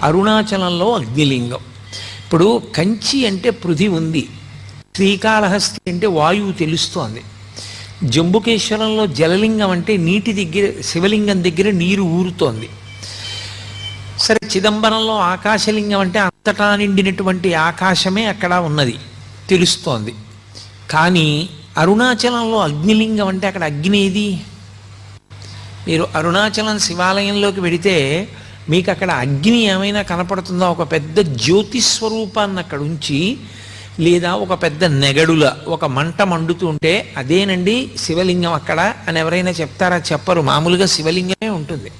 అరుణాచలంలో అగ్నిలింగం. ఇప్పుడు కంచి అంటే పృథి ఉంది, శ్రీకాళహస్తి అంటే వాయువు తెలుస్తోంది, జంబుకేశ్వరంలో జలలింగం అంటే నీటి దగ్గర శివలింగం దగ్గర నీరు ఊరుతోంది. సరే, చిదంబరంలో ఆకాశలింగం అంటే అంతటా నిండినటువంటి ఆకాశమే అక్కడ ఉన్నది తెలుస్తోంది. కానీ అరుణాచలంలో అగ్నిలింగం అంటే అక్కడ అగ్ని ఏది? మీరు అరుణాచలం శివాలయంలోకి వెడితే మీకు అక్కడ అగ్ని ఏమైనా కనపడుతుందా? ఒక పెద్ద జ్యోతిస్వరూపాన్ని అక్కడ ఉంచి, లేదా ఒక పెద్ద నెగడుల ఒక మంట మండుతుంటే అదేనండి శివలింగం అక్కడ అని ఎవరైనా చెప్తారా? చెప్పరు. మామూలుగా శివలింగమే ఉంటుంది.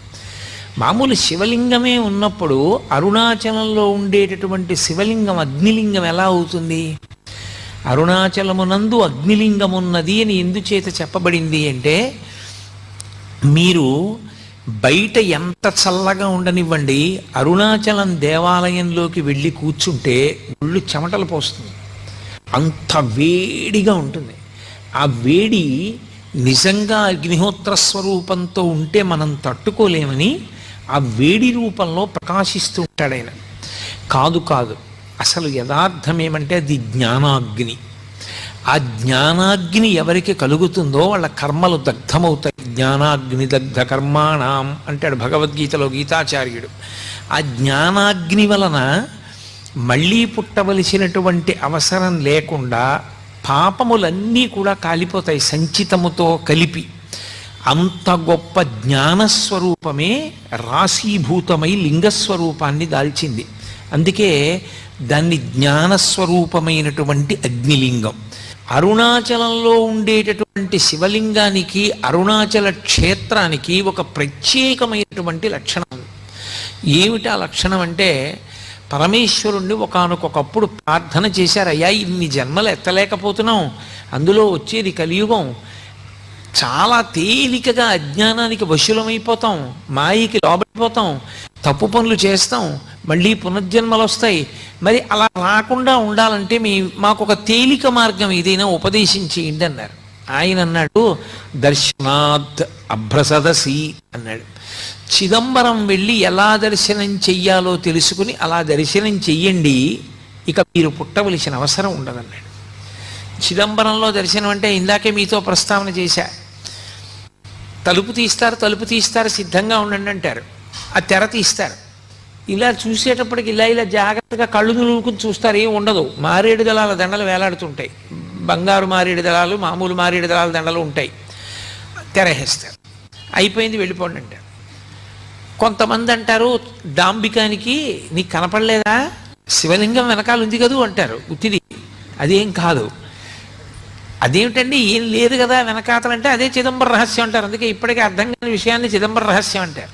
మామూలు శివలింగమే ఉన్నప్పుడు అరుణాచలంలో ఉండేటటువంటి శివలింగం అగ్నిలింగం ఎలా అవుతుంది? అరుణాచలమునందు అగ్నిలింగం ఉన్నది అని ఎందుచేత చెప్పబడింది అంటే, మీరు బయట ఎంత చల్లగా ఉండనివ్వండి, అరుణాచలం దేవాలయంలోకి వెళ్ళి కూర్చుంటే ఒళ్ళు చెమటలు పోస్తుంది, అంత వేడిగా ఉంటుంది. ఆ వేడి నిజంగా అగ్నిహోత్ర స్వరూపంతో ఉంటే మనం తట్టుకోలేమని ఆ వేడి రూపంలో ప్రకాశిస్తూ ఉంటాడు ఆయన. కాదు కాదు, అసలు యథార్థం ఏమంటే అది జ్ఞానాగ్ని. ఆ జ్ఞానాగ్ని ఎవరికి కలుగుతుందో వాళ్ళ కర్మలు దగ్ధమవుతాయి. జ్ఞానాగ్ని దగ్ధ కర్మాణం అంటాడు భగవద్గీతలో గీతాచార్యుడు. ఆ జ్ఞానాగ్ని వలన మళ్ళీ పుట్టవలసినటువంటి అవసరం లేకుండా పాపములన్నీ కూడా కాలిపోతాయి సంచితముతో కలిపి. అంత గొప్ప జ్ఞానస్వరూపమే రాశీభూతమై లింగస్వరూపాన్ని దాల్చింది. అందుకే దాన్ని జ్ఞానస్వరూపమైనటువంటి అగ్నిలింగం. అరుణాచలంలో ఉండేటటువంటి శివలింగానికి అరుణాచల క్షేత్రానికి ఒక ప్రత్యేకమైనటువంటి లక్షణం ఉంది. ఏమిటి ఆ లక్షణం అంటే, పరమేశ్వరుణ్ణి ఒకానొకప్పుడు ప్రార్థన చేశారు, అయ్యా ఇన్ని జన్మలు ఎత్తలేకపోతున్నాం, అందులో వచ్చేది కలియుగం, చాలా తేలికగా అజ్ఞానానికి వశులమైపోతాం, మాయకి లోబడిపోతాం, తప్పు పనులు చేస్తాం, మళ్ళీ పునర్జన్మలు వస్తాయి, మరి అలా రాకుండా ఉండాలంటే మాకు ఒక తేలిక మార్గం ఏదైనా ఉపదేశించేయండి అన్నారు. ఆయన అన్నాడు, దర్శనాత్ అభ్రసదసి అన్నాడు. చిదంబరం వెళ్ళి ఎలా దర్శనం చెయ్యాలో తెలుసుకుని అలా దర్శనం చెయ్యండి, ఇక మీరు పుట్టవలసిన అవసరం ఉండదన్నాడు. చిదంబరంలో దర్శనం అంటే ఇందాకే మీతో ప్రస్తావన చేశా, తలుపు తీస్తారు సిద్ధంగా ఉండండి అంటారు, ఆ తెర తీస్తారు, ఇలా చూసేటప్పటికి ఇలా జాగ్రత్తగా కళ్ళు నులుకుని చూస్తారు, ఏం ఉండదు. మారేడు దళాల దండలు వేలాడుతుంటాయి, బంగారు మారేడు దళాలు, మామూలు మారేడు దళాల దండలు ఉంటాయి, తెరహేస్తారు, అయిపోయింది వెళ్ళిపోండి అంటారు. కొంతమంది అంటారు, డాంబికానికి నీకు కనపడలేదా, శివలింగం వెనకాల ఉంది కదూ అంటారు, ఉత్తిది. అదేం కాదు. అదేమిటండి ఏం లేదు కదా వెనకాతలంటే అదే చిదంబర రహస్యం అంటారు. అందుకే ఇప్పటికే అర్థం కాని విషయాన్ని చిదంబర రహస్యం అంటారు.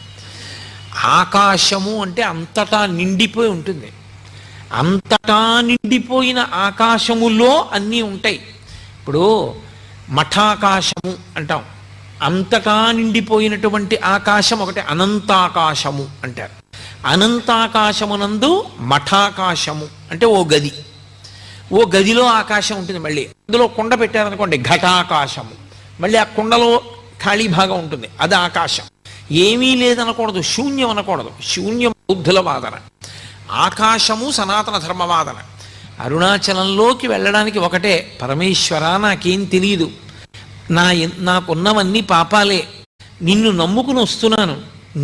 ఆకాశము అంటే అంతటా నిండిపోయి ఉంటుంది. అంతటా నిండిపోయిన ఆకాశములో అన్నీ ఉంటాయి. ఇప్పుడు మఠాకాశము అంటాం, అంతటా నిండిపోయినటువంటి ఆకాశం ఒకటి అనంతాకాశము అంటారు. అనంతాకాశమునందు మఠాకాశము అంటే ఓ గది, ఓ గదిలో ఆకాశం ఉంటుంది. మళ్ళీ అందులో కుండ పెట్టారనుకోండి ఘటాకాశము, మళ్ళీ ఆ కుండలో ఖాళీ భాగం ఉంటుంది, అది ఆకాశం. ఏమీ లేదనకూడదు, శూన్యం అనకూడదు, శూన్యం బౌద్ధుల వాదన, ఆకాశము సనాతన ధర్మవాదన. అరుణాచలంలోకి వెళ్ళడానికి ఒకటే, పరమేశ్వర నాకేం తెలియదు, నాకున్నవన్నీ పాపాలే, నిన్ను నమ్ముకుని వస్తున్నాను,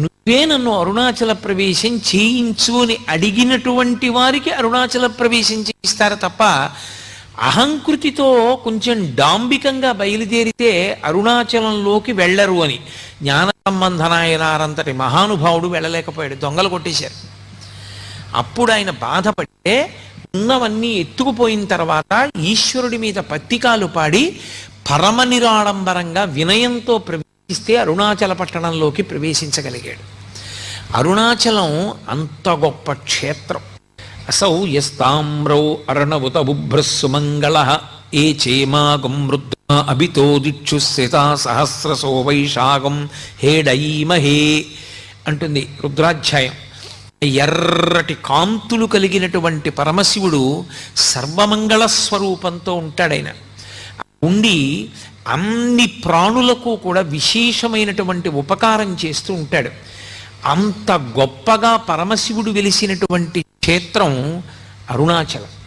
నువ్వే నన్ను అరుణాచల ప్రవేశం చేయించు అని అడిగినటువంటి వారికి అరుణాచల ప్రవేశం చేయిస్తారు తప్ప, అహంకృతితో కొంచెం డాంబికంగా బయలుదేరితే అరుణాచలంలోకి వెళ్ళరు అని. జ్ఞాన సంబంధనాయనారంతటి మహానుభావుడు వెళ్ళలేకపోయాడు, దొంగలు కొట్టేశారు. అప్పుడు ఆయన బాధపడితే ఉన్నవన్నీ ఎత్తుకుపోయిన తర్వాత ఈశ్వరుడి మీద పత్తికాలు పాడి పరమ నిరాడంబరంగా వినయంతో ప్రవేశిస్తే అరుణాచల పట్టణంలోకి ప్రవేశించగలిగాడు. అరుణాచలం అంత గొప్ప క్షేత్రం. అసౌ యస్తామ్రౌ అర్ణవుత బుభ్రస్సుమంగళ ఏ చేమాగం వృద్ధ అభితో దిక్షుశ్రితా సహస్రసో వైశాఖం హేడయీమహే అంటుంది రుద్రాధ్యాయం. ఎర్రటి కాంతులు కలిగినటువంటి పరమశివుడు సర్వమంగళ స్వరూపంతో ఉంటాడైన. ఉండి అన్ని ప్రాణులకు కూడా విశేషమైనటువంటి ఉపకారం చేస్తూ ఉంటాడు. అంత గొప్పగా పరమశివుడు వెలిసినటువంటి క్షేత్రం అరుణాచలం.